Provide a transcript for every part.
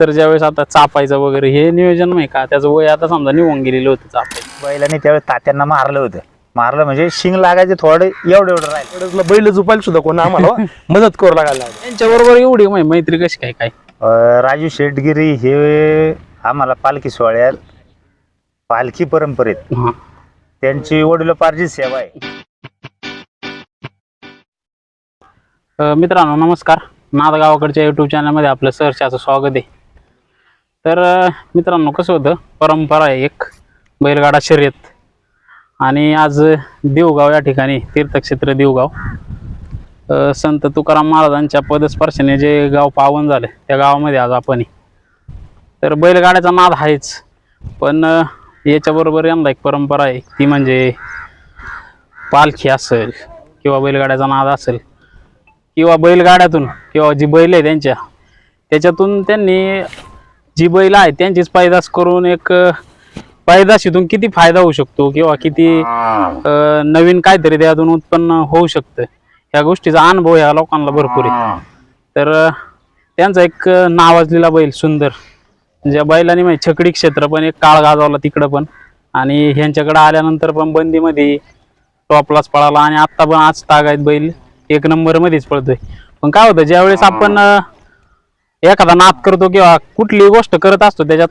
तर ज्यावेळेस आता चापायचं वगैरे हे नियोजन नाही का, त्याचं वय आता समजा निघून गेलेलं होतं चापायचं. बैलाने त्यावेळेस तात्यांना मारलं होतं. मारलं म्हणजे शिंग लागायचे थोडं एवढं राहिलं. बैल झुपायला सुद्धा कोण आम्हाला मदत करू लागायला. त्यांच्याबरोबर एवढी मैत्री कशी काय काय? राजू शेटगिरी हे आम्हाला पालखी सोहळ्यात पालखी परंपरेत हा. त्यांची वडिलोपार्जित सेवा आहे. मित्रांनो नमस्कार, नादगावाकडच्या यूट्यूब चॅनलमध्ये आपलं सहर्षाचं स्वागत आहे. तर मित्रांनो कसं होतं, परंपरा आहे एक बैलगाडा शर्यत, आणि आज देवगाव या ठिकाणी तीर्थक्षेत्र देवगाव संत तुकाराम महाराजांच्या पदस्पर्शाने जे गाव पावन झालं त्या गावामध्ये आज आपण. तर बैलगाड्याचा नाद आहेच, पण याच्याबरोबर यांना एक परंपरा आहे, ती म्हणजे पालखी असेल किंवा बैलगाड्याचा नाद असेल किंवा बैलगाड्यातून किंवा जी बैल आहे त्याच्यातून त्यांनी जी बैल आहे त्यांचीच पैदास करून एक पैदाशीतून किती फायदा होऊ शकतो किंवा किती नवीन काहीतरी त्यातून उत्पन्न होऊ शकतं, ह्या गोष्टीचा अनुभव ह्या लोकांना भरपूर आहे. तर त्यांचा एक नावाजलेला बैल सुंदर, ज्या बैलांनी म्हणजे छकडी क्षेत्र पण एक काळ गाजवला तिकडं पण, आणि ह्यांच्याकडे आल्यानंतर पण बंदीमध्ये टॉपलाच पळाला, आणि आत्ता पण आज तागायत बैल एक नंबर मध्येच पळतोय. पण काय होतं, ज्यावेळेस आपण एखादा नाद करतो किंवा कुठलीही गोष्ट करत असतो त्याच्यात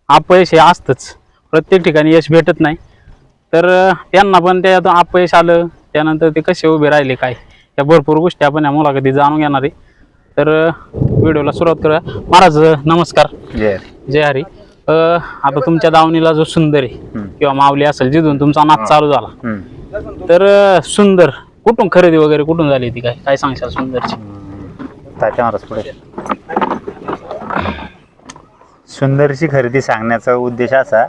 अपयश हे असतंच, प्रत्येक ठिकाणी यश भेटत नाही. तर त्यांना पण त्याच्यातून अपयश आलं, त्यानंतर ते कसे उभे राहिले काय, या भरपूर गोष्टी आपण या मुलाखतीत जाणून घेणार आहे. तर व्हिडिओला सुरुवात करूया. महाराज नमस्कार. जय हरी. आता तुमच्या दावणीला जो सुंदर आहे किंवा माऊली असेल, जिथून तुमचा नाद चालू झाला, तर सुंदर कुठून खरेदी वगैरे कुठून झाली ती, काय सांगशाल सुंदरची? तात्या महाराज पुढे. सुंदरची खरेदी सांगण्याचा उद्देश असा,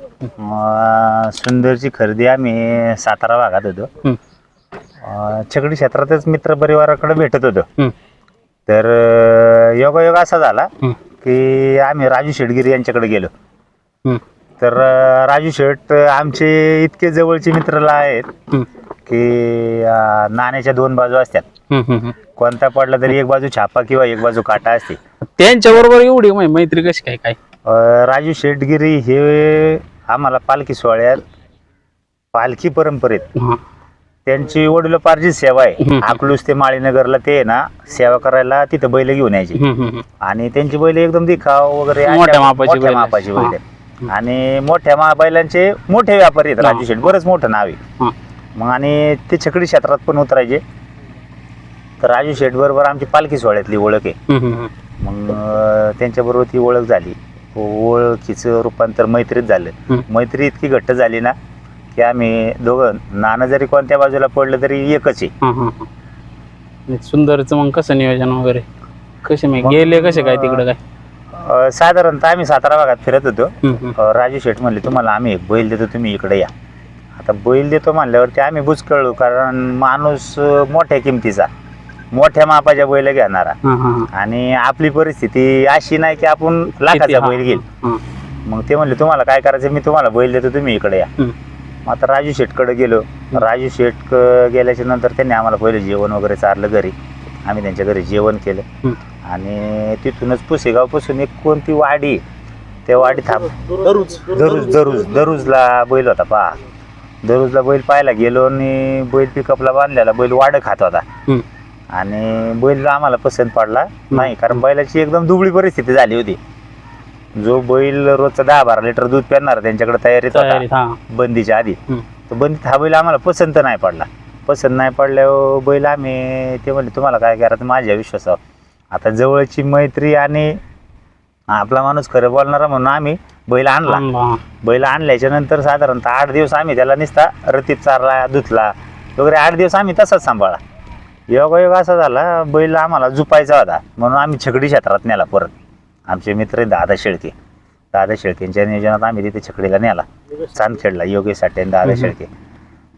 सुंदरची खरेदी आम्ही सातारा भागात होतो, छकडी क्षेत्रातच मित्र परिवाराकडे भेटत होतो. तर योगायोग असा झाला की आम्ही राजू शेटगिरी यांच्याकडे गेलो. तर राजू शेट आमचे इतके जवळचे मित्रला आहेत की नाण्याच्या दोन बाजू असतात, कोणता पडला तरी एक बाजू छापा किंवा एक बाजू काटा असते. त्यांच्याबरोबर एवढी मैत्री कशी काय काय? राजू शेटगिरी हे आम्हाला पालखी सोहळ्यात पालखी परंपरेत त्यांची वडिलोपार्जित सेवा आहे. अकलूज ते माळीनगरला ते ना सेवा करायला तिथं बैल घेऊन यायची, आणि त्यांची बैल एकदम दिखाव वगैरे मोठ्या मापाची बैल आहेत, आणि मोठ्या बैलांचे मोठे व्यापारी आहेत. राजू शेट बरंच मोठं नाव आहे मग, आणि ते छकडी क्षेत्रात पण उतरायचे. तर राजू शेट बरोबर आमची पालखी सोहळ्यातली ओळख आहे. मग त्यांच्याबरोबर ती ओळख झाली, ओळखीचं रूपांतर मैत्रीत झालं. मैत्री इतकी घट्ट झाली ना की आम्ही दोघं नाणं जरी कोणत्या बाजूला पडलं तरी एकच आहे. सुंदरचं मग कसं नियोजन वगैरे कसे गेले कसे काय तिकडे काय? साधारणतः आम्ही सातारा भागात फिरत होतो. राजू शेठ म्हणले तुम्हाला आम्ही एक बैल देतो, तुम्ही इकडे या. आता बैल देतो म्हणल्यावरती आम्ही बुचकळलो, कारण माणूस मोठ्या किमतीचा मोठ्या मापाच्या बैल घेणारा, आणि आपली परिस्थिती अशी नाही की आपण लाखाचा बैल घेईल. मग ते म्हणले तुम्हाला काय करायचं, मी तुम्हाला बैल देतो, तुम्ही इकडे या. मग आता राजू शेटकडे गेलो. राजू शेट गेल्याच्या नंतर त्यांनी आम्हाला पहिलं जेवण वगैरे चारलं घरी. आम्ही त्यांच्या घरी जेवण केलं, आणि तिथूनच पुसेगावपासून एक कोणती वाडी, त्या वाडी दरुजला बैल होता पहा. दरुजला बैल पाहायला गेलो, आणि बैल पिकअपला बांधलेला बैल वाड खात होता, आणि बैल आम्हाला पसंत पडला नाही, कारण बैलाची एकदम दुबळी परिस्थिती झाली होती. जो बैल रोजचं 10-12 लिटर दूध पेरणार त्यांच्याकडे तयारीत होता बंदीच्या आधी, तर बंदीत हा बैल आम्हाला पसंत नाही पडला. पसंत नाही पडल्यावर बैल आम्ही, ते म्हणले तुम्हाला काय करायचं माझ्या विश्वासावर. आता जवळची मैत्री आणि आपला माणूस खरं बोलणारा म्हणून आम्ही बैल आणला. बैल आणल्याच्या नंतर साधारणतः 8 दिवस आम्ही त्याला नुसता रतीत चारला, धुतला वगैरे. 8 दिवस आम्ही तसाच सांभाळला. योगायोग असा झाला, बैल आम्हाला झुपायचा होता म्हणून आम्ही छकडी क्षेत्रात नेला परत. आमचे मित्र दादा शेळके यांच्या नियोजनात आम्ही तिथे छकडीला नेला, चांदखेडला योगेश साठे आणि दादा शेळके.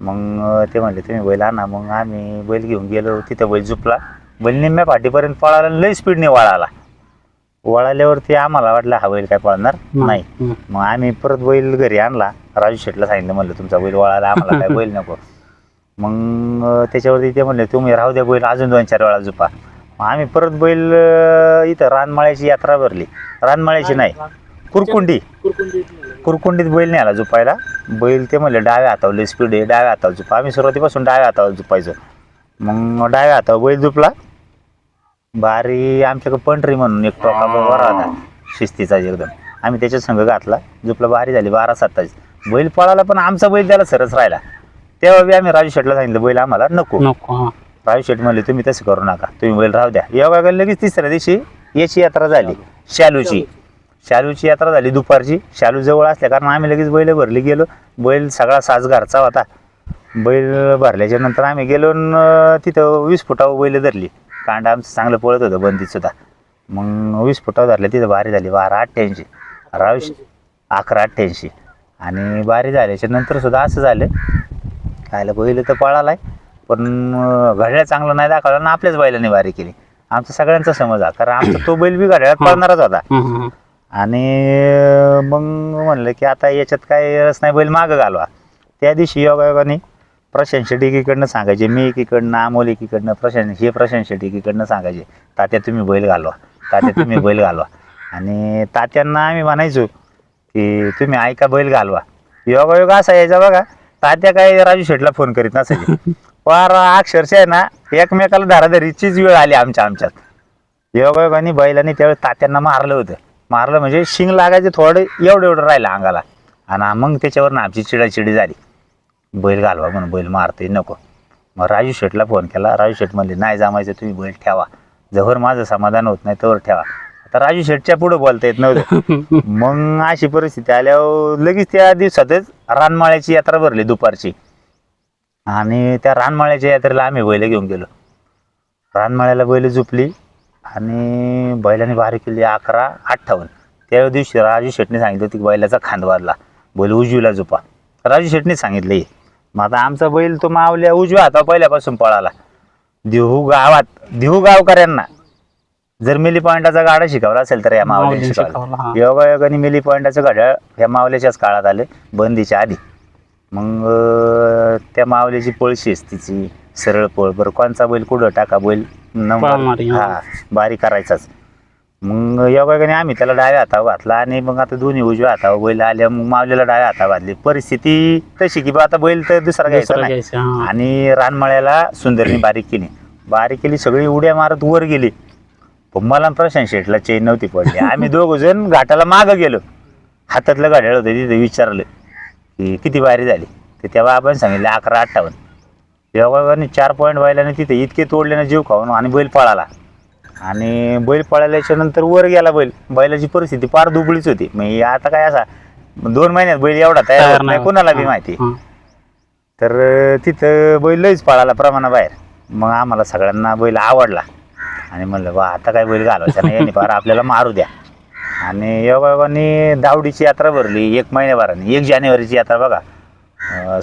मग ते म्हणले तुम्ही बैल आणा. मग आम्ही बैल घेऊन गेलो, तिथं बैल झुपला. बैल निम्म्या पाठीपर्यंत पळाला, लई स्पीडने वळाल्यावरती आम्हाला वाटलं हा बैल काय पळणार नाही. मग आम्ही परत बैल घरी आणला. राजू शेटला सांगितलं, म्हणलं तुमचा बैल वळाला, आम्हाला काय बैल नको. मग त्याच्यावरती ते म्हणले तुम्ही राहू द्या बैल, अजून 2-4 वेळा झुपा. आम्ही परत बैल इथं रानमाळ्याची यात्रा भरली, रानमाळ्याची नाही, कुरकुंडीत बैल नेला झुपायला. बैल ते म्हणले डाव्या हातावले स्पीड आहे, डाव्या हातावर झुपा. आम्ही सुरुवातीपासून डाव्या हातावर झुपायचो. मग डाव्या हातावर बैल झुपला. बारी आमच्याकडे पंढरी म्हणून एक टोका बरोबर होता शिस्तीचा एकदम, आम्ही त्याच्या संघ घातला, झुपला. बारी झाली 12-27. बैल पळाला पण आमचा बैल त्याला सरस राहिला. तेव्हा बी आम्ही राजू शेटला सांगितलं बैल आम्हाला नको. राजू शेट म्हणले तुम्ही तसं करू नका, तुम्ही बैल राहू द्या. योगा लगेच तिसऱ्या दिवशी याची यात्रा झाली, शालूची यात्रा झाली दुपारची. शालू जवळ असल्या कारण आम्ही लगेच बैल भरली गेलो. बैल सगळा साज घरचा होता. बैल भरल्याच्या नंतर आम्ही गेलो तिथं 20 फुटावर बैल धरली. कांड आमचं चांगलं पळत होतं बंदीत सुद्धा. मग 20 फुटावर धरलं, तिथं बारी झाली 12-88. 11-88. आणि बारी झाल्याच्या नंतर सुद्धा असं झालं खायला बैल तर पळालाय पण घड्याळ चांगलं नाही दाखवला ना आपल्याच बैलाने बारी केली. आमचा सगळ्यांचा समज हा, कारण आमचा तो बैल बी घड्याळात पळणारच होता. आणि मग म्हणलं की आता याच्यात काय रस नाही, बैल मागं घालवा. त्या दिवशी योगायोगाने प्रशांत शेट्टी एकीकडनं सांगायचे, मी एकीकडनं, अमोल एकीकडनं, प्रशांत शेट्टी एकीकडनं सांगायचे तात्या तुम्ही बैल घालवा, तात्या तुम्ही बैल घालवा. आणि तात्यांना आम्ही म्हणायचो की तुम्ही ऐका बैल घालवा. योगायोग असा यायचा बघा, तात्या काय राजू शेटला फोन करीत नसायचे. फार अक्षरशः आहे ना एकमेकाला धाराधारीचीच वेळ आली आमच्यात. योगायोगाने बैलांनी त्यावेळेस तात्यांना मारलं म्हणजे शिंग लागायचं थोडं एवढं राहिलं अंगाला. आणि मग त्याच्यावर आमची चिडाचिडी झाली, बैल घालवा म्हणून, बैल मारते नको. मग राजू शेटला फोन केला. राजू शेट म्हणले नाही जमायचं, तुम्ही बैल ठेवा, जवळ माझं समाधान होत नाही तोवर ठेवा. आता राजू शेटच्या पुढं बोलता येत नव्हतं. मग अशी परिस्थिती आल्यावर लगेच त्या दिवसातच रानमाळ्याची यात्रा भरली दुपारची. आणि त्या रानमाळ्याच्या यात्रेला आम्ही बैल घेऊन गेलो. रानमाळ्याला बैल झुपली आणि बैलाने बारी केली 11-58. त्या दिवशी राजू शेटने सांगितलं होतं की बैलाचा खांद वाजला, बैल उजवीला झुपा. राजू शेटने सांगितलं हे. मग आता आमचा बैल तो मावल्या उजव्या हातावर पहिल्यापासून पळाला. देहू गावकऱ्यांना जर मिली पॉईंटाचा गाडा शिकवला असेल तर या मावल्याने शिकवला. योगायोगाने मिली पॉईंटाचं गाड्या ह्या मावल्याच्याच काळात आले बंदीच्या आधी. मग त्या मावल्याची पळ शिस्तीची सरळ पळ, बरं कोणचा बैल कुठं टाका बैल हा बारी करायचाच. मग योगायोगाने आम्ही त्याला डाव्या हातावर घातला आणि मग आता दोन्ही उजव्या हातावर बैल आल्या. मग मावल्याला डाव्या हातावर घातली. परिस्थिती तशी की आता बैल तर दुसरा घ्यायचा नाही. आणि रानमाळ्याला सुंदरनी बारीक केली सगळी उड्या मारत वर गेली. पण मला प्रशांत शेटला चेन नव्हती पडली. आम्ही दोघ जण घाटाला मागं गेलो, हातातलं घड्याळ होतं तिथे विचारलं की किती बारी झाली, तर तेव्हा आपण सांगितलं 11-58. योगायोगाने 4 पॉईंट बैलाने तिथे इतके तोडल्यानं जीव खाऊन आणि बैल पळाला. आणि बैल पळाल्याच्या नंतर वर गेला बैलाची परिस्थिती फार दुबळीच होती. मग आता काय असा 2 महिन्यात बैल एवढा तयार होत नाही कोणाला बी माहिती. तर तिथं बैल लईच पळाला प्रमाणाबाहेर. मग आम्हाला सगळ्यांना बैल आवडला आणि म्हणलं वा आता काय बैल घालवायचा नाही, यांनी फार आपल्याला मारू द्या. आणि योगायोगाने दावडीची यात्रा भरली 1 महिन्याभराने. 1 जानेवारीची यात्रा बघा,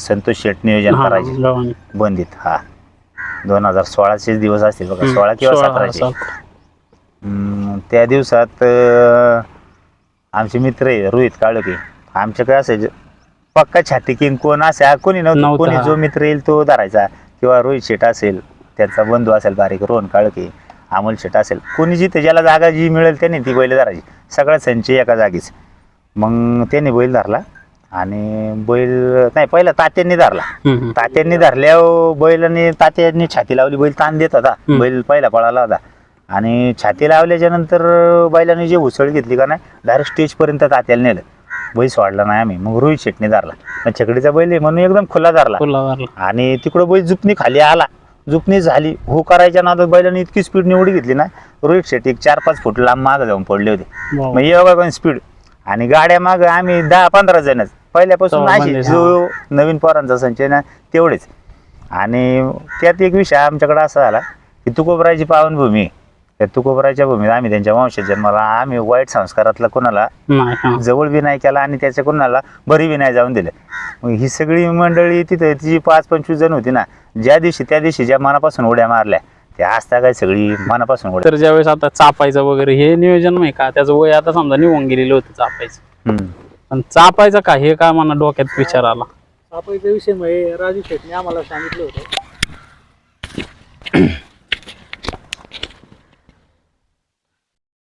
संतोष शेट नियोजन करायचे बंदीत. हा 2016चे दिवस असतील बघा, 16 किंवा 17चे. त्या दिवसात आमचे मित्र आहे रोहित काळके, आमच्याकडे असायचे पक्का छाती किंग कोण असे कोणी नव्हतं. कोणी जो मित्र येईल तो धरायचा, किंवा रोहित शेट असेल त्यांचा बंधू असेल बारीक, रोहन काळके, अमोल शेट असेल, कोणी जिथे ज्याला जागा जी मिळेल त्याने ती बैल धरायची. सगळ्या संच एका जागीच. मग त्याने बैल धरला आणि बैल नाही पहिला तात्यांनी धरला. तात्यांनी धरल्यावर बैलाने तात्यांनी छाती लावली, बैल ताण देत होता, बैल पहिला पळाला होता. आणि छाती लावल्याच्या नंतर बैलाने जे उसळ घेतली का नाही डायरेक्ट स्टेजपर्यंत तात्याला नेलं. बैल सोडला नाही आम्ही. मग रोहित शेटने धरला, छकडीचा बैल आहे म्हणून एकदम खुला धरला. आणि तिकडं बैल जुपणी खाली आला, जुपणी झाली हो करायच्या नादात बैलाने इतकी स्पीड निवडी घेतली ना, रोहित शेट एक 4-5 फूट लांब मागं जाऊन पडले होते. मग एवढा स्पीड आणि गाड्या माग आम्ही 10-15 जणच पहिल्यापासून अशी जो नवीन पोरांचा संच ना तेवढेच. आणि त्यात एक विषय आमच्याकडे असा झाला की तुकोबराची पावनभूमी, त्या तुकोबराच्या भूमीत आम्ही त्यांच्या वंशज जन्माला आम्ही वाईट संस्कारातला कोणाला जवळ बी नाही केला आणि त्याच्या कोणाला बरी बी नाही जाऊन दिलं. मग ही सगळी मंडळी तिथे जी 5-25 जण होती ना, त्या दिवशी ज्या मनापासून उड्या मारल्या त्या असता काय सगळी मनापासून उड्या. तर ज्यावेळेस आता चापायचं वगैरे हे नियोजन नाही का, त्याचं वय आता समजा निघून गेलेलं होतं चापायचं, पण चापायचं का हे काय मला डोक्यात विचार आला. चापायचा विषय म्हणजे राजू शेटने आम्हाला सांगितलं होतं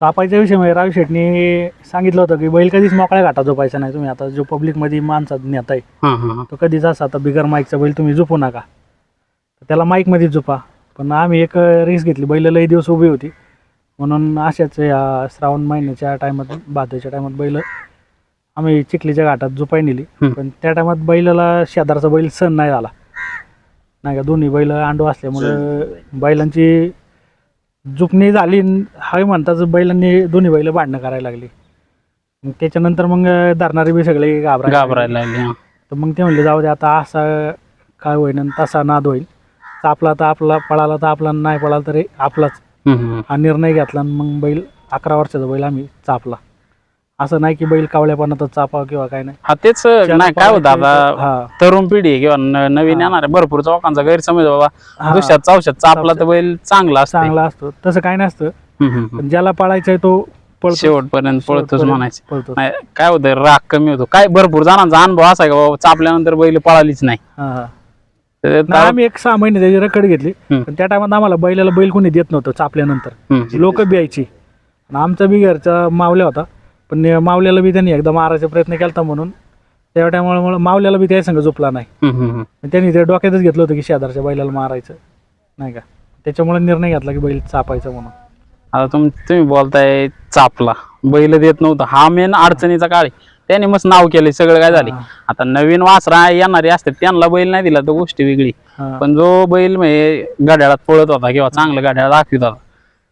तापायच्या विषय म्हणजे राजू शेटनी सांगितलं होतं की बैल कधीच मोकळ्या घाटात झोपायचा नाही. तुम्ही आता जो पब्लिकमध्ये माणसात नेताय हां हां तो कधीच असा आता बिगर माईकचा बैल तुम्ही झोपू नका, तर त्याला माईकमध्ये झोपा. पण आम्ही एक रिस्क घेतली, बैल लई दिवस उभी होती म्हणून अशाच या श्रावण महिन्याच्या टायमात भाद्याच्या टायमात बैल आम्ही चिखलीच्या घाटात झोपाय नेली. पण त्या टायमात बैलाला शेजारचा बैल सण नाही झाला नाही का, दोन्ही बैल अंडू असल्यामुळं बैलांची झुपणी झाली. हाय म्हणताच बैलांनी दोन्ही बैल भांडणं करायला लागली. मग त्याच्यानंतर मग धरणारे बी सगळे घाबरायला लागले. हां. तर मग ते म्हणले जाऊ दे आता असा काय होईन आणि तसा नाद होईल, चापला तर आपला, पळाला तर आपला, नाही पळाला तरी आपलाच. हा निर्णय घेतला आणि मग बैल 11 वर्षाचा बैल आम्ही चापला. असं नाही की बैल कावळ्यापणातच चापाव किंवा काय नाही. हा तेच नाही काय होतं आता हा. तरुण पिढी किंवा नवीन येणार भरपूर लोकांचा गैरसमज बाबा हा. दुसऱ्यात चावशात चापला तर बैल चांगला असतो. चांगला असतो तसं काय नसतं. पण ज्याला पळायचं आहे तो पळतो, शेवटपर्यंत पळतोच म्हणायचं. पळतो. नाही काय होतं राग कमी होतो. काय भरपूर जणांचा अनुभव असा आहे का बाबा चापल्यानंतर बैल पळालीच नाही. हा. तर नाही, आम्ही एक 6 महिने त्याची रखड घेतली. पण त्या टायमात आम्हाला बैलाला बैल कोणी देत नव्हतं चापल्यानंतर. लोक बियायची आणि आमचा बी घरचा मावल्या होता, पण मावल्याला बी त्यांनी एकदा मारायचा प्रयत्न केला म्हणून त्या टायमामुळे मावल्याला बी त्या संघ झोपला नाही. त्यांनी ते डोक्यातच घेतलं होतं की शेजारच्या बैलाला मारायचं नाही का, त्याच्यामुळे निर्णय घेतला की बैल चापायचा म्हणून. आता तुम्ही बोलताय चापला बैल देत नव्हतं, हा मेन अडचणीचा काळ आहे. त्याने मस्त नाव केले सगळं काय झाले. आता नवीन वासरा येणारे असते त्यांना बैल नाही दिला तर गोष्टी वेगळी. पण जो बैल म्हणजे गाड्याळात पळत होता किंवा चांगलं गाड्याला दाखवित होता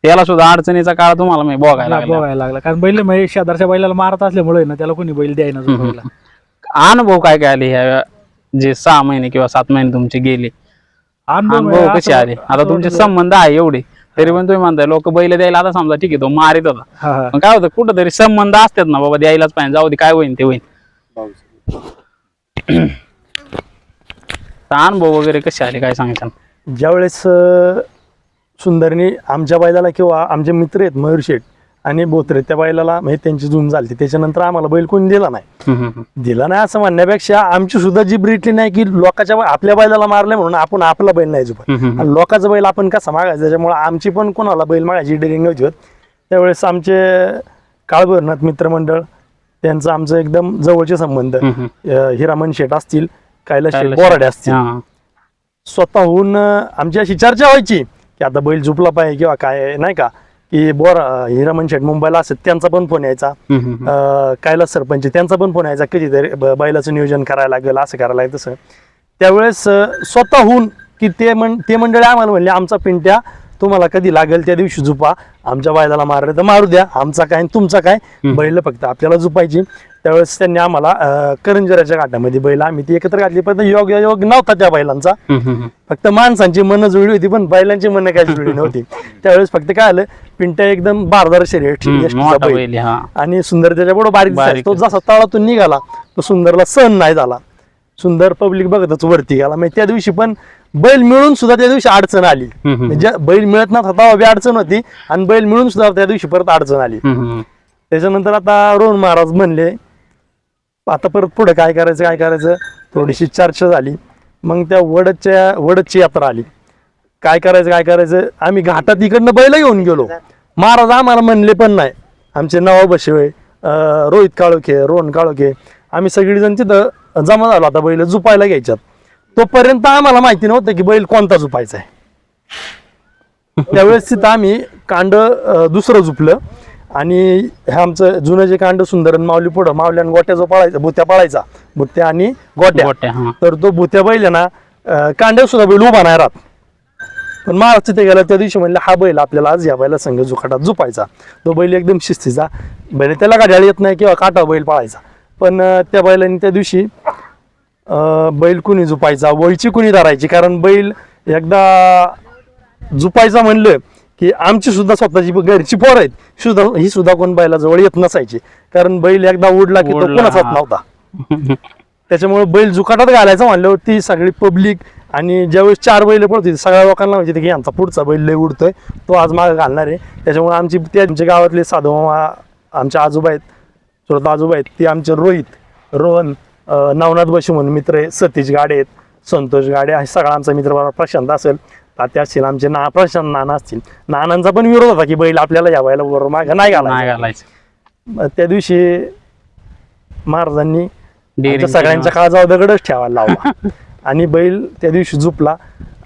त्याला सुद्धा अडचणीचा काळ तुम्हाला म्हणजे बघायला लागला. कारण बैल म्हणजे शेजारच्या बैलाला मारत असल्यामुळे ना त्याला कोणी बैल द्यायना झोपायला. अनुभव काय काय आले ह्या जे 6 महिने किंवा 7 महिने तुमचे गेले, अनुभव कसे आले? आता तुमचे संबंध आहे एवढे तरी पण तुम्ही म्हणताय लोक बैल द्यायला, आता समजा ठीक आहे तो मारित होता पण काय होतं कुठंतरी संबंध असतात ना बाबा द्यायलाच पाहिजे, जाऊ दे काय होईन ते होईन. अनुभव वगैरे कसे आले काय सांगशाल? ज्यावेळेस सुंदरनी आमच्या बैलाला किंवा आमचे मित्र आहेत मयूर शेठ आणि बोत्रे त्या बैलाला म्हणजे त्यांची जून झाली त्याच्यानंतर आम्हाला बैल कोणी दिला नाही असं म्हणण्यापेक्षा आमची सुद्धा जी ब्रीटली नाही की लोकांच्या आपल्या बैलाला मारले म्हणून आपण आपला बैल नाही झोपत आणि लोकांचा बैल आपण कसा मागायचा, त्याच्यामुळे आमची पण कोणाला बैल मागायची डेअरिंग नव्हती होत. त्यावेळेस आमचे काळभैरनाथ मित्रमंडळ त्यांचं आमचं एकदम जवळचे संबंध, हिरामन शेठ असतील, कैलास शेठ बोराडे असतील, स्वतःहून आमची अशी चर्चा व्हायची की आता बैल झोपला पाहिजे किंवा काय नाही का, की हिरामन शेठ मुंबईला असत त्यांचा पण फोन यायचा, कैलास सरपंच त्यांचा पण फोन यायचा कधीतरी बैलाचं नियोजन करायला लागेल असं करायला लागेल तसं. त्यावेळेस स्वतःहून की ते मंडळी आम्हाला म्हणले आमचा पिंट्या तुम्हाला कधी लागेल त्या दिवशी झुपा, आमच्या बैलाला मारले तर मारू द्या, आमचा काय तुमचा काय, बैल फक्त आपल्याला झुपायची. त्यावेळेस त्यांनी आम्हाला करंजऱ्याच्या घाटामध्ये बैल आम्ही ती एकत्र घातली, पण योग नव्हता त्या बैलांचा, फक्त माणसांची मन जुळली होती पण बैलांची मन काय जुळली नव्हती. त्यावेळेस फक्त काय आलं, पिंट्या एकदम बारदार शरीर आणि सुंदर त्याच्या पुढे बारीक, तो जसा तळातून निघाला तो सुंदरला सहन नाही झाला. सुंदर पब्लिक बघतच वरती गेला. म्हणजे त्या दिवशी पण बैल मिळून सुद्धा त्या दिवशी अडचण आली, म्हणजे बैल मिळत नव्हता तेव्हा अडचण होती आणि बैल मिळून सुद्धा त्या दिवशी परत अडचण आली. त्याच्यानंतर आता रोहन महाराज म्हणले आता परत पुढे काय करायचं थोडीशी चर्चा झाली. मग त्या वडदची यात्रा आली, काय करायचं आम्ही घाटात इकडनं बैल घेऊन गेलो. महाराज आम्हाला म्हणले पण नाही, आमचे नवाब बशिवे, रोहित काळोखे, रोहन काळोखे, आम्ही सगळीजण तिथं जमा झालो आता बैल झुपायला घ्यायच्यात. तोपर्यंत आम्हाला माहिती नव्हतं की बैल कोणता झुपायचा आहे. त्यावेळेस तिथं आम्ही कांड दुसरं झुपलं आणि हे आमचं जुनं जे कांड सुंदर माऊली पुढं माऊल्यान गोट्या जो पळायचा, भुत्या पळायचा, भुत्या आणि गोट्या, तर तो भुत्या बैल ना कांड्यावर सुद्धा बैल उभा नाही राहत. पण महाराज तिथे गेला त्या दिवशी म्हणलं हा बैल आपल्याला आज या बैला संघ जुखाटात झुपायचा. तो बैल एकदम शिस्तीचा बैल, त्याला गाड्याला येत नाही किंवा काटा बैल पळायचा. पण त्या बैलांनी त्या दिवशी बैल कुणी झुपायचा, वळची कुणी धरायची, कारण बैल एकदा झुपायचा म्हणलं की आमची सुद्धा स्वतःची घरची पोर आहेत ही सुद्धा कोण बैलाजवळ येत नसायची, कारण बैल एकदा उडला की तो कोणाचाच नव्हता. त्याच्यामुळे बैल जुकाटात घालायचं म्हणल्यावर ती सगळी पब्लिक आणि ज्यावेळेस 4 बैल पडत होती सगळ्या लोकांना माहिती की आमचा पुढचा बैल लय उडतोय, तो आज मागे घालणार आहे. त्याच्यामुळे आमच्या गावातले साधू मामा, आमचे आजोबा आहेत, चुलत आजोबा आहेत, ते आमचे रोहित, रोहन, नवनाथ बशी म्हणून मित्र आहे, सतीश गाडे आहेत, संतोष गाडे आहे, सगळा आमचा मित्र प्रशांत असेल, तात्या असतील आमचे प्रशांत नाना असतील, नानांचा पण विरोध होता की बैल आपल्याला या बैला बरोबर मागं नाही नाही घालायचं. घालायचं. त्या दिवशी महाराजांनी Daring आमच्या सगळ्यांच्या काळजावर दगडच ठेवायला लावला आणि बैल त्या दिवशी झुपला.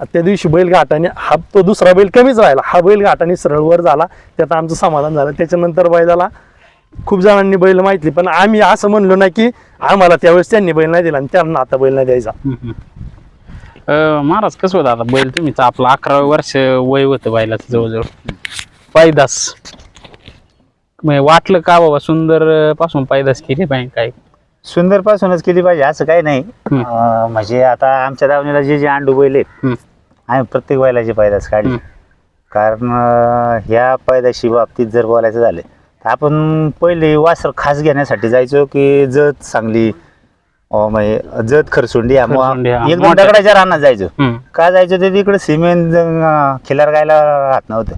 त्या दिवशी बैल घाटाने तो दुसरा बैल कमीच राहिला, हा बैल घाटाने सरळ वर झाला, त्यात आमचं समाधान झालं. त्याच्यानंतर बैलाला खूप जणांनी बैल माहितली, पण आम्ही असं म्हणलो नाही की आम्हाला त्यावेळेस त्यांनी बैल नाही दिला आणि त्यांना आता बैल नाही द्यायचा. महाराज कसं होतं आता बैल तुम्ही आपलं 11 वर्ष वय होतं बैलाचं जवळजवळ पैदास वाटलं का बाबा सुंदर पासून पैदास केली पाहिजे काय? सुंदर पासूनच केली पाहिजे असं काही नाही. म्हणजे आता आमच्या दावणीला जे अंडू बैल आहेत आम्ही प्रत्येक बैलाची पैदास काढली. कारण ह्या पैदाशी बाबतीत जर बोलायचं झालं तर आपण पहिले वासर खास घेण्यासाठी जायचो की जत चांगली म्हणजे जत खरसुंडी खरसुंडी, हा. एक दोन दगडाच्या रानात जायचो. का जायचो ते तिकडे सिमेंट खिलार गायला राहत नव्हतं.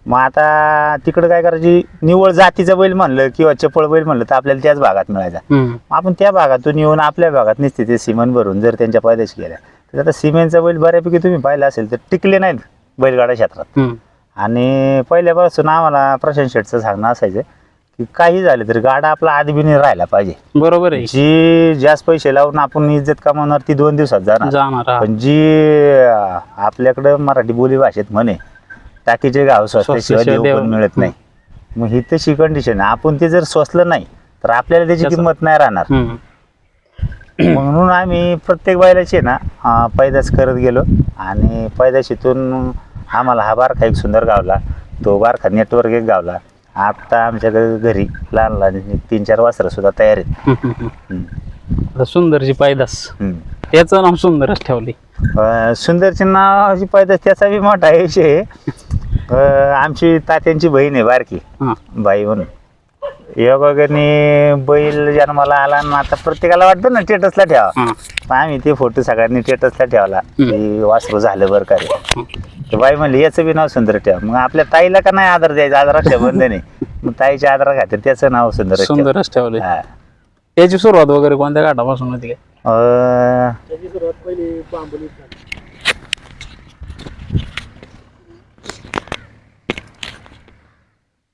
मग आता तिकडे काय करायची, निवळ जातीचं बैल म्हणलं किंवा चपळ बैल म्हणलं तर आपल्याला त्याच भागात मिळायचा. आपण त्या भागातून येऊन आपल्या भागात निसते ते सिमेंट भरून जर त्यांच्या पैदाशी गेल्या तर आता सिमेंटचा बैल बऱ्यापैकी तुम्ही पाहिला असेल तर टिकले नाहीत बैलगाडा क्षेत्रात. आणि पहिल्यापासून आम्हाला प्रशांत शेठचं सांगणं असायचं की काही झालं तरी गाडा आपला आदबीने राहायला पाहिजे. बरोबर आहे. जी जास्त पैसे लावून आपण इज्जत कमावणार ती 2 दिवसात जाणार. पण जी आपल्याकडं मराठी बोली भाषेत म्हणे टाकीचे गाव स्वस्ताशिवाय देव पण मिळत नाही. मग ही तशी कंडिशन आहे. आपण ते जर स्वसलं नाही तर आपल्याला त्याची किंमत नाही राहणार. म्हणून आम्ही प्रत्येक बैलाची ना पैदास करत गेलो आणि पैदाशीतून आम्हाला हा बारखा एक सुंदर गावला, तो बारखा नेटवर्क एक गावला. आता आमच्या घरी लहान लहान 3-4 वासरं सुद्धा तयार आहेत. सुंदरची पैदास त्याचं नाव सुंदरच ठेवली. सुंदरची नावाची पैदास त्याचा बी मोठा विषय. आमची तात्यांची बहीण आहे बारकी बाई म्हणून, योगाने बैल जन्माला आला आणि आता प्रत्येकाला वाटतं ना स्टेटसला ठेवा. आम्ही ते फोटो सगळ्यांनी स्टेटसला ठेवला की वासरू झालं बरं का रे. तर बाई म्हणली याचं बी नाव सुंदर ठेवा. मग आपल्या ताईला का नाही आदर द्यायचा, आज रक्षाबंधन आहे मग ताईच्या आदरा खाते त्याचं नाव सुंदरच ठेवले. त्याची सुरुवात वगैरे कोणत्या घाटापासून होती काय? त्याची सुरुवात पहिली बांबोलीत झाली.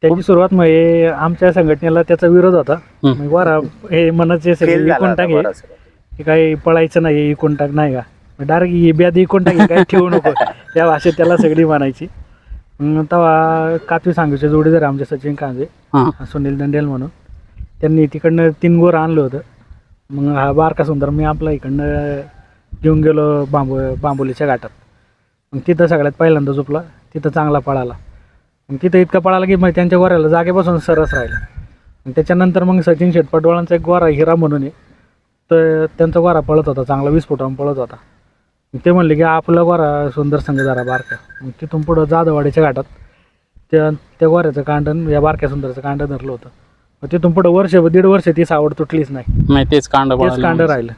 त्याची सुरुवात म्हणजे आमच्या संघटनेला त्याचा विरोध होता. मग वारा हे मनाचे सगळे इकून टाके, हे काही पळायचं नाही, इकून टाक नाही का, डायरेक्ट ब्याद इकून टाके काही ठेवू नको त्या भाषेत त्याला सगळी म्हणायची. तेव्हा कातवी सांगायचे जोडीदार आमचे सचिन कांजे, सुनील दंडेल म्हणून, त्यांनी तिकडनं 3 गोर आणलं होतं. मग हा बारका सुंदर मी आपला इकडनं घेऊन गेलो बांबोलीच्या घाटात. मग तिथं सगळ्यात पहिल्यांदा झोपला, तिथं चांगला पळाला. मग तिथं इतका पळाला की मग त्यांच्या गोऱ्याला जागेपासून सरस राहिला. आणि त्याच्यानंतर मग सचिन शेटपटवाळांचा एक गोरा हिरा म्हणून आहे, तर त्यांचा गोरा पळत होता चांगला 20 फुटावरून पळत होता. ते म्हणले की आपला गोरा सुंदर संघ जरा बारका. मग तिथून पुढं जाधववाडीच्या घाटात त्या गोऱ्याचं कांडण या बारक्या सुंदरचं कांड धरलं होतं. मग तिथून पुढं 1.5 वर्ष तीच आवड तुटलीच नाही. तेच कांड राहिलं.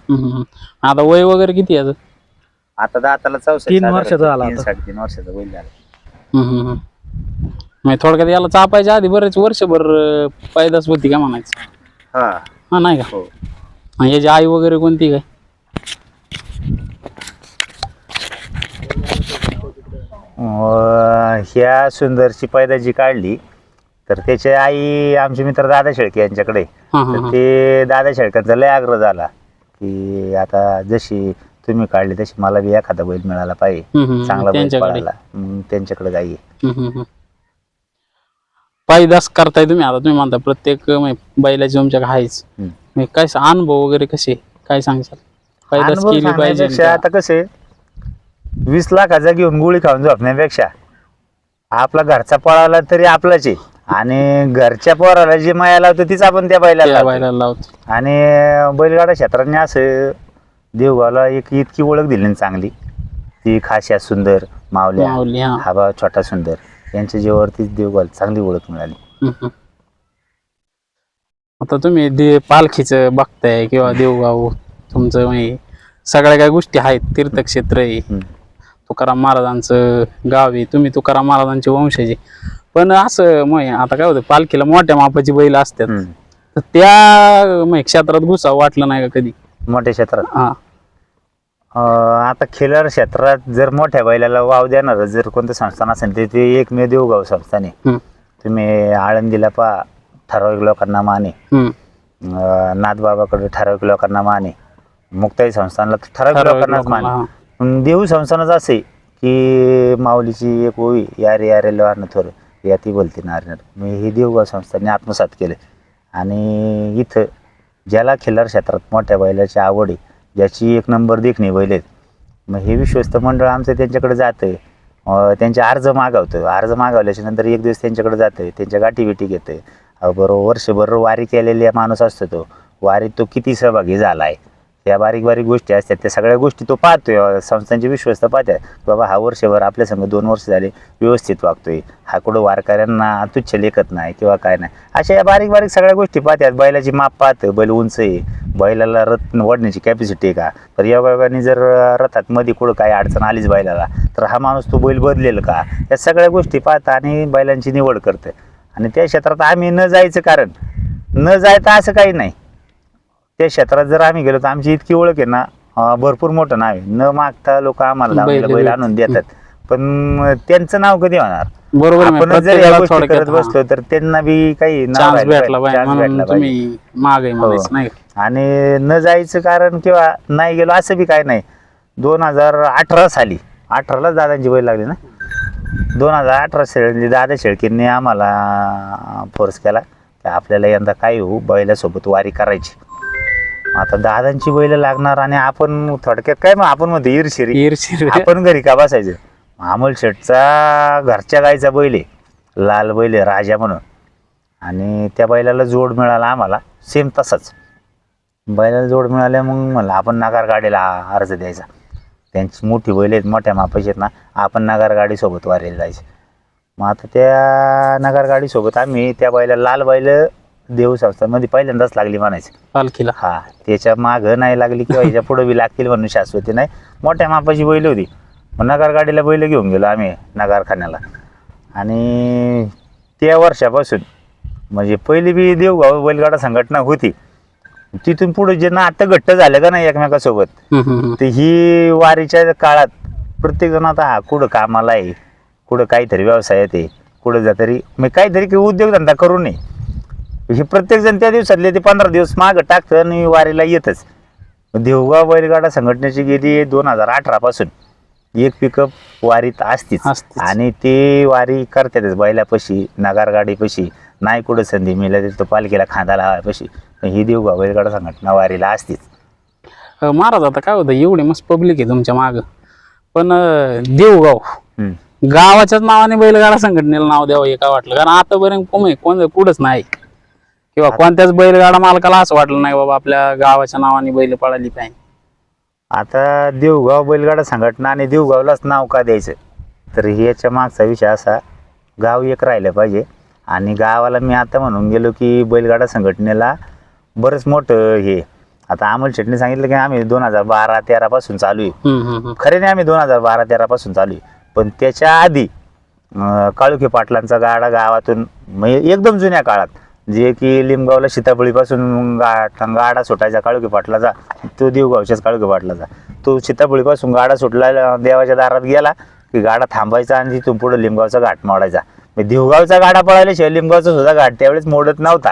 आता वय वगैरे किती आहे? आता दाताला 3 वर्षाचा झाला, 3-3.5 वर्षाचा बैल झाला. थोडक्यात याला चापायच्या आधी बरेच वर्षभर पैदास होती का म्हणायचं? हा नाही का? याची आई वगैरे कोणती काय? ह्या सुंदरची पैदास जी काढली तर त्याची आई आमचे मित्र दादा शेळके यांच्याकडे. तर ते दादा शेळक्यांचा लय आग्रह झाला की आता जशी तुम्ही काढली तशी मला बी एखादा बैल मिळाला पाहिजे चांगला बैल पळायला. त्यांच्याकडे गाई पैदास करताय तुम्ही. आता तुम्ही म्हणता प्रत्येक बैलाची तुमच्याकडे आहेच, काय अनुभव वगैरे कसे काय सांगशाल? पैदास केली पाहिजे. आता कसे 20 लाखाचा घेऊन गोळी खाऊन झोपण्यापेक्षा आपला घरचा पळाला तरी आपलाच आहे. आणि घरच्या पोराला जी माया लावतो तीच आपण त्या बैलाला लावतो. आणि बैलगाडा क्षेत्राने असं देवगावला एक इतकी ओळख दिली चांगली, ती खाशा सुंदर मावल्या हा भाव छोटा सुंदर यांच्या जीवावरतीच देवगावला चांगली ओळख मिळाली. आता तुम्ही पालखीचं बघताय किंवा देवगाव तुमचं म्हणजे सगळ्या काही गोष्टी आहेत, तीर्थक्षेत्र आहे, तुकाराम महाराजांचं गाव आहे, तुम्ही तुकाराम महाराजांचे वंशज. पण असं मग आता काय होतं पालखीला मोठ्या मापाची बैल असतात, तर त्या क्षेत्रात घुसावं वाटलं नाही का कधी? मोठ्या क्षेत्रात आता खिलार क्षेत्रात जर मोठ्या बैलाला वाव देणार जर कोणतं संस्थान असेल तर ते एकमेव देऊगाव संस्थान आहे. तुम्ही आळंदीला पहा, ठराविक लोकांना माने, नाथबाबाकडे ठराविक लोकांना माने, मुक्ताई संस्थानला तर ठराविक लोकांनाच माने. पण देऊ संस्थानच असे की माऊलीची एक ओवी यारे यारे लवारनं थोर या ती बोलते नारणार, मी हे देऊगाव संस्थांनी आत्मसात केले. आणि इथं ज्याला खिल्लार क्षेत्रात मोठ्या बैलाची आवड आहे, ज्याची एक नंबर देखणी बैल आहेत, मग हे विश्वस्त मंडळ आमचं त्यांच्याकडे जातं, त्यांचे अर्ज मागवतं. अर्ज मागवल्याच्या नंतर एक दिवस त्यांच्याकडे जातं, त्यांच्या गाठी बिठी घेतं. बरोबर वर्षभर वारी केलेला माणूस असतो तो, वारीत तो किती सहभागी झाला आहे, त्या बारीक बारीक गोष्टी असतात, त्या सगळ्या गोष्टी तो पाहतोय. संस्थांचे विश्वस्त पाहतात बाबा हा वर्षभर आपल्या संग 2 वर्ष झाले व्यवस्थित वागतोय, हा कुठं वारकऱ्यांना तुच्छ लेखत नाही किंवा काय नाही, अशा या बारीक बारीक सगळ्या गोष्टी पाहतात. बैलाची माप पाहतं, बैल उंच आहे, बैलाला रथ ओढण्याची कॅपॅसिटी आहे का, तर योगायोगाने जर रथात मध्ये कुठं काय अडचण आलीच बैलाला तर हा माणूस तो बैल बदलेल का, या सगळ्या गोष्टी पाहता आणि बैलांची निवड करतं. आणि त्या क्षेत्रात आम्ही न जायचं कारण न जायचं असं काही नाही. त्या क्षेत्रात जर आम्ही गेलो तर आमची इतकी ओळख आहे ना, भरपूर मोठं नाव आहे. न मागता लोक आम्हाला लावलेला बैल आणून देतात, पण त्यांचं नाव कधी होणार. बरोबर आहे. आपण जर प्रत्येकाला या गोष्टी थोडक्यात, करत बसलो तर त्यांना बी काही नाव चान्स राहिलं भेटला पाहिजे, पाहिजे chance म्हणून भेटला पाहिजे. तुम्ही मागे म्हणायचं नाही का? आणि न जायचं कारण किंवा नाही गेलो असं बी काय नाही. 2018 साली 18लाच दादांची बैल लागली ना, 2018 साली दादा शेळकेंनी आम्हाला फोर्स केला की आपल्याला यंदा काय होऊ, बैलासोबत वारी करायची. आता दादांची बैल लागणार आणि आपण थोडक्यात काय मग आपण म्हणतो ईर्षिरी, ईर्ष्या. आपण घरी का बसायचं. अमोल शेठचा घरच्या गाईचा बैल आहे, लाल बैल आहे राजा म्हणून, आणि त्या बैलाला जोड मिळाला आम्हाला सेम तसाच. बैलाला जोड मिळाल्या मग म्हणलं आपण नगार गाडीला अर्ज द्यायचा. त्यांची मोठी बैल आहेत, मोठ्या मापाची आहेत ना, आपण नगार गाडीसोबत वारीला जायचं. मग आता त्या नगार गाडीसोबत आम्ही त्या बैला लाल बैल देऊ संस्थांमध्ये पहिल्यांदाच लागली म्हणायची. पालखीला हा, त्याच्या मागं नाही लागली किंवा याच्या पुढे बी लागतील म्हणून शाश्वती नाही, मोठ्या मापाची बैल होती. मग नगार गाडीला बैल घेऊन गेलो आम्ही नगारखान्याला. आणि त्या वर्षापासून म्हणजे पहिली बी देवगाव बैलगाडा संघटना होती, तिथून पुढे जे ना आता घट्ट झालं का नाही एकमेकासोबत, तर ही वारीच्या काळात प्रत्येक जण आता हा कुठं कामाला आहे, कुठं काहीतरी व्यवसायात आहे, कुठं जा तरी मग काहीतरी उद्योगधंदा करू नये, हे प्रत्येक जण त्या दिवसातले ते 15 दिवस मागं टाकतं आणि वारीला येतच. देवगाव बैलगाडा संघटनेची गेली 2018 पासून एक पिकअप वारीत असतीच. आणि ते वारी करतातच बैलापाशी, नगार गाडीपाशी, नाही कुठं संधी मिळाली तर पालखीला खांदा लावायपाशी, ही देवगाव बैलगाडा संघटना वारीला असतीच. महाराज आता काय होतं, एवढे मस्त पब्लिक आहे तुमच्या माग, पण देवगाव गावाच्याच नावाने बैलगाडा संघटनेला नाव द्यावं हे का वाटलं? कारण आतापर्यंत कोण पुढंच नाही किंवा कोणत्याच बैलगाडा मालकाला असं वाटलं नाही बाबा आपल्या गावाच्या नावाने बैल पळाली पाहिजे. आता देवगाव बैलगाडा संघटना आणि देवगावलाच नाव का द्यायचं, तर याच्या मागचा विषय असा, गाव एक राहिलं पाहिजे. आणि गावाला मी आता म्हणून गेलो की बैलगाडा संघटनेला बरंच मोठं हे, आता अमोल शेटने सांगितलं की आम्ही 2012-13 पासून चालू आहे. खरे नाही, आम्ही 2012-13 पासून चालू आहे, पण त्याच्या आधी काळुखे पाटलांचा गाडा गावातून म्हणजे एकदम जुन्या काळात, जे की लिंबगावला सीताफळीपासून गाडा सुटायचा काळुखे पाटलाचा, तो देवगावच्याच काळुखे पाटलाचा, तो सीताफळीपासून गाडा सुटला, देवाच्या दारात गेला की गाडा थांबायचा आणि तिथून पुढे लिंबगावचा घाट मोडायचा. देवगावचा गाडा पळायला लिंबगावचा सुद्धा घाट त्यावेळेस मोडत नव्हता.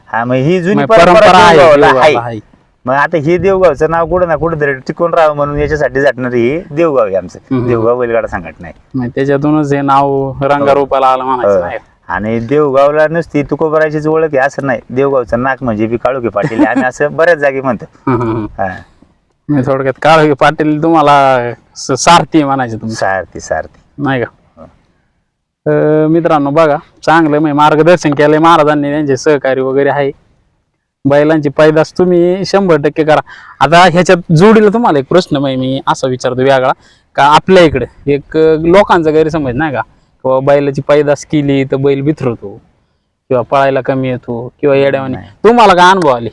हा, मग ही जुनी परंपरा आहे. मग आता हे देवगावचं नाव कुठं ना कुठं तरी टिकून राहावं म्हणून याच्यासाठी झटणारी ही देवगाव आहे आमचं, देवगाव बैलगाडा संघटना आहे. त्याच्यातूनच हे नाव रंगारूपाला आलं म्हणायचं. आणि देवगावला नुसती तुकोबरायचीच ओळख आहे असं नाही, देवगावचं नाक म्हणजे बी काळुखे पाटील आम्ही असं बऱ्याच जागी म्हणतो. मी थोडक्यात काळुखे पाटील तुम्हाला सारथी म्हणायचं, सारथी नाही का? मित्रांनो बघा, चांगलं म्हणजे मार्गदर्शन केलंय महाराजांनी, त्यांचे सहकारी वगैरे आहे. बैलांची पैदास तुम्ही 100% करा. आता ह्याच्यात जोडीला तुम्हाला एक प्रश्न मी असा विचारतो वेगळा, का आपल्या इकडे एक लोकांचा गैरसमज नाही का, किंवा बैलाची पैदास केली तर बैल बिथरतो किंवा पळायला कमी येतो किंवा येड्यावानी, तुम्हाला काय अनुभव आले?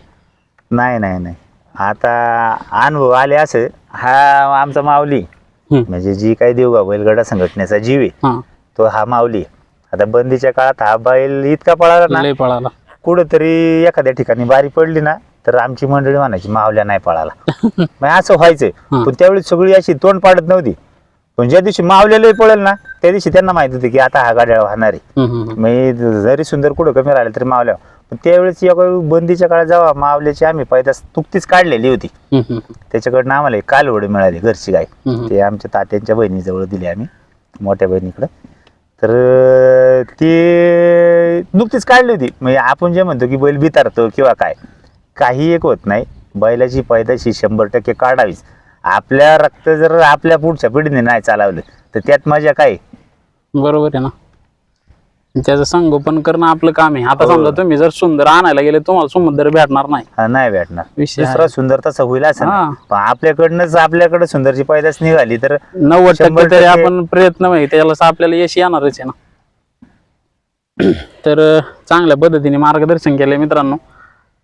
नाही, आता अनुभव आले असं, हा आमचा माऊली म्हणजे जी काही देवगाव बैलगाडा संघटनेचा जीव आहे तो हा माऊली. आता बंदीच्या काळात हा बैल इतका पळाला ना, पळाला कुठंतरी एखाद्या ठिकाणी बारी पडली ना तर आमची मंडळी म्हणायची मावल्या नाही पळाला. मग असं व्हायचंय. पण त्यावेळी सगळी अशी तोंड पाडत नव्हती. पण ज्या दिवशी मावल्याला पळेल ना त्या दिवशी त्यांना माहित होती की आता हा गाड्या वाहणार आहे. मी जरी सुंदर कुठं कमी राहिले तरी मावल्या. पण त्यावेळेस या बंदीच्या काळात जेव्हा मावल्याची आम्ही पैदास नुकतीच काढलेली होती, त्याच्याकडनं आम्हाला एक कालवड मिळाली घरची गाय. ते आमच्या तात्यांच्या बहिणीजवळ दिली आम्ही, मोठ्या बहिणीकडे. तर ती नुकतीच काढली होती. म्हणजे आपण जे म्हणतो की बैल बितारतो किंवा काय, काही एक होत नाही. बैलाची पैदाशी 100% काढावीच. आपल्या रक्त जर आपल्या पुढच्या पिढीने नाही चालवलं तर त्यात मजा काय. बरोबर आहे ना. त्याचं संगोपन करणं आपलं काम आहे. आता समजा तुम्ही जर सुंदर आणायला गेले तुम्हाला सुंदर भेटणार नाही. नाही भेटणार. विषय दुसरा सुंदर तसा होईल असं हा. नाही. पण आपल्याकडे सुंदरची पैदास निघाली तर 90% तरी आपण प्रयत्न माहिती त्याला आपल्याला यश येणारच आहे ना. तर चांगल्या पद्धतीने मार्गदर्शन केलंय मित्रांनो.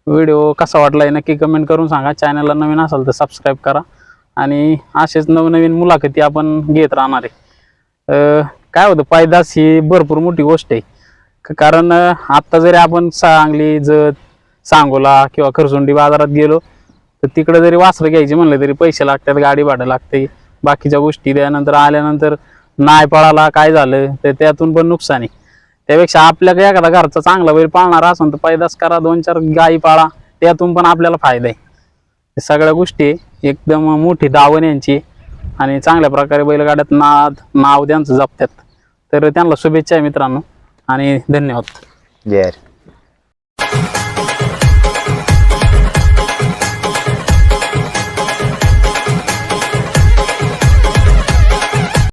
व्हिडिओ कसा वाटलाय नक्की कमेंट करून सांगा. चॅनलला नवीन असाल तर सबस्क्राईब करा आणि असेच नवनवीन मुलाखती आपण घेत राहणार आहे. काय होतं, पैदास ही भरपूर मोठी गोष्ट आहे. कारण आत्ता जरी आपण सांगली, जत, सांगोला किंवा खरसुंडी बाजारात गेलो तर तिकडे जरी वासरं घ्यायची म्हणलं तरी पैसे लागतात, गाडी भाडं लागते, बाकीच्या गोष्टी. त्यानंतर आल्यानंतर नाही पळाला काय झालं तर त्यातून पण नुकसान आहे. त्यापेक्षा आपल्याकडे एखादा घरचा चांगला बैल पाळणारा असेल तर पैदास करा, 2-4 गायी पाळा, त्यातून पण आपल्याला फायदा आहे. सगळ्या गोष्टी एकदम मोठी दावण यांची आणि चांगल्या प्रकारे बैलगाड्यात नाव त्यांचं जपतात. तर त्यांना शुभेच्छा आहे मित्रांनो आणि धन्यवाद. जय हरी.